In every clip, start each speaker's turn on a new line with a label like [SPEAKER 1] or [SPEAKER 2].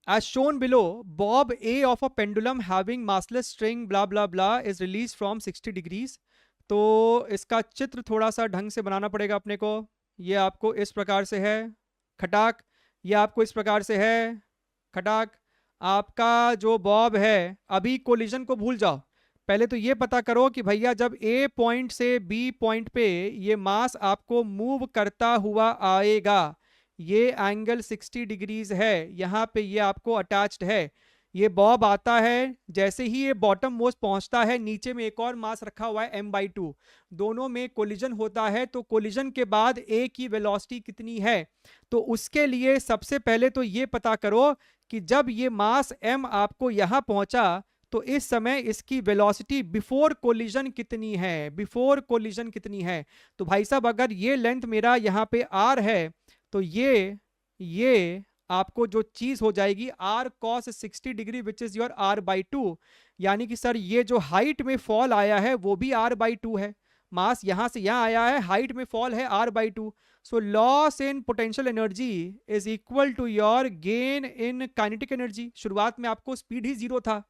[SPEAKER 1] As shown below, bob A of a pendulum having massless string blah blah blah is released from 60 degrees. तो इसका चित्र थोड़ा सा ढंग से बनाना पड़ेगा अपने को। ये आपको इस प्रकार से है, खटाक। ये आपको इस प्रकार से है, खटाक। आपका जो बॉब है, अभी कोलिजन को भूल जाओ, पहले तो ये पता करो कि भैया जब ए पॉइंट से बी पॉइंट पे ये मास आपको मूव करता हुआ आएगा, ये एंगल 60 डिग्रीज है, यहां पे ये आपको अटैच्ड है। ये बॉब आता है, जैसे ही ये बॉटम मोस्ट पहुंचता है, नीचे में एक और मास रखा हुआ है m/2, दोनों में कोलिजन होता है। तो कोलिजन के बाद ए की वेलोसिटी कितनी है, तो उसके लिए सबसे पहले तो ये पता करो कि जब ये मास m आपको यहां पहुंचा, तो इस समय इसकी वेलोसिटी बिफोर कोलिजन कितनी है, बिफोर कोलिजन कितनी है। तो भाई साहब अगर ये लेंथ मेरा यहाँ पे r है, तो ये आपको जो चीज हो जाएगी r cos 60 degree which is your r/2। यानी कि सर ये जो हाइट में फॉल आया है वो भी r/2 है। मास यहां से यहां आया है, हाइट में फॉल है r/2। So loss in potential energy is equal to your gain in kinetic energy. शुरुआत में आपको स्पीड ही 0 था,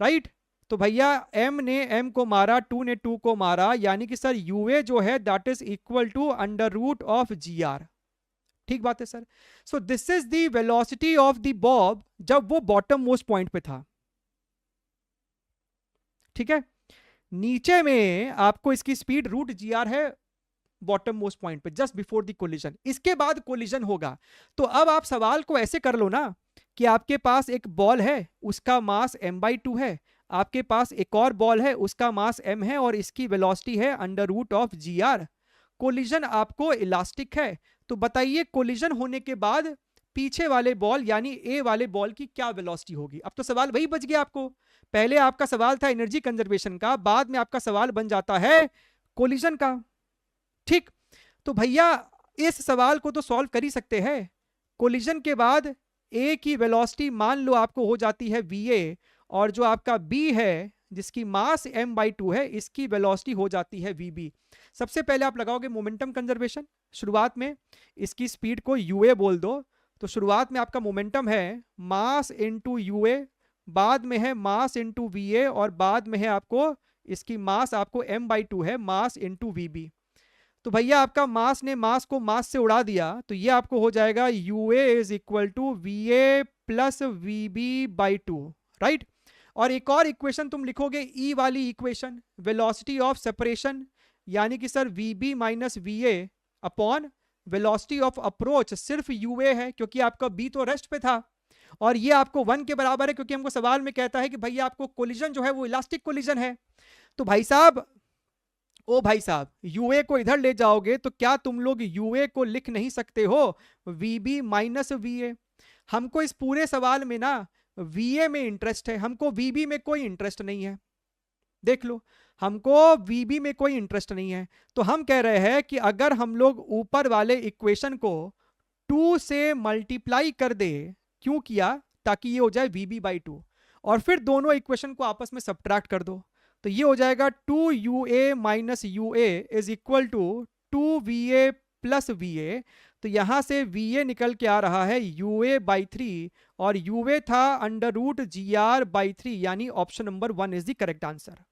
[SPEAKER 1] राइट। तो भैया m ने m को मारा, 2 ने 2 को मारा, यानी कि सर ua जो है that is equal to √g r। ठीक बात है sir. So this is the velocity of the bob जब वो बॉटम मोस्ट पॉइंट पे था। ठीक है, नीचे में आपको इसकी स्पीड √gr है बॉटम मोस्ट पॉइंट पे जस्ट बिफोर द कोलिजन। इसके बाद कोलिजन होगा। तो अब आप सवाल को ऐसे कर लो ना कि आपके पास एक बॉल है, उसका मास m/2 है, आपके पास एक और बॉल है, उसका मास m है, और इसकी वेलोसिटी है √g r। कोलिजन आपको इलास्टिक है, तो बताइए कोलिजन होने के बाद पीछे वाले बॉल यानी ए वाले बॉल की क्या वेलोसिटी होगी। अब तो सवाल वही बच गया आपको। पहले आपका सवाल था एनर्जी कंजर्वेशन का, बाद में आपका सवाल बन जाता है कोलिजन का। ठीक, तो भैया इस सवाल को तो सॉल्व कर ही सकते हैं। कोलिजन के बाद ए की वेलोसिटी मान लो आपको हो जाती है va, और जो आपका b है जिसकी मास m/2 है, इसकी वेलोसिटी हो जाती है vb। सबसे पहले आप लगाओगे मोमेंटम कंजर्वेशन। शुरुआत में इसकी स्पीड को ua बोल दो, तो शुरुआत में आपका मोमेंटम है मास इंटू ua, बाद में है मास इंटू va, और बाद में है आपको इसकी मास आपको m/2 है, मास इंटू vb। तो भैया आपका मास ने मास को मास से उड़ा दिया, तो ये आपको हो जाएगा ua is equal to va plus vb/2, right. और एक और इक्वेशन तुम लिखोगे ई वाली इक्वेशन, वेलोसिटी ऑफ सेपरेशन, यानी कि sir vb minus va upon velocity of approach, सिर्फ ua है क्योंकि आपका b तो रेस्ट पे था, और ये आपको 1 के बराबर है क्योंकि हमको सवाल में कहता है कि भैया आपको कोलिजन जो है वो इलास्टिक कोलिजन है। तो भाई साहब, ओ भाई साहब, यूए को इधर ले जाओगे तो क्या तुम लोग यूए को लिख नहीं सकते हो वीबी माइनस वीए। हमको इस पूरे सवाल में ना वीए में इंटरेस्ट है, हमको वीबी में कोई इंटरेस्ट नहीं है। देख लो, हमको वीबी में कोई इंटरेस्ट नहीं है। तो हम कह रहे हैं कि अगर हम लोग ऊपर वाले इक्वेशन को 2 से मल्टीप्लाई कर दे, क्यों किया, ताकि ये हो जाए vb/2, और फिर दोनों इक्वेशन को आपस में सब्ट्रैक्ट कर दो, तो ये हो जाएगा 2ua minus ua is equal to 2va plus va। तो यहां से va निकल के आ रहा है ua/3, और ua था √gr/3, यानी option number 1 is the correct answer.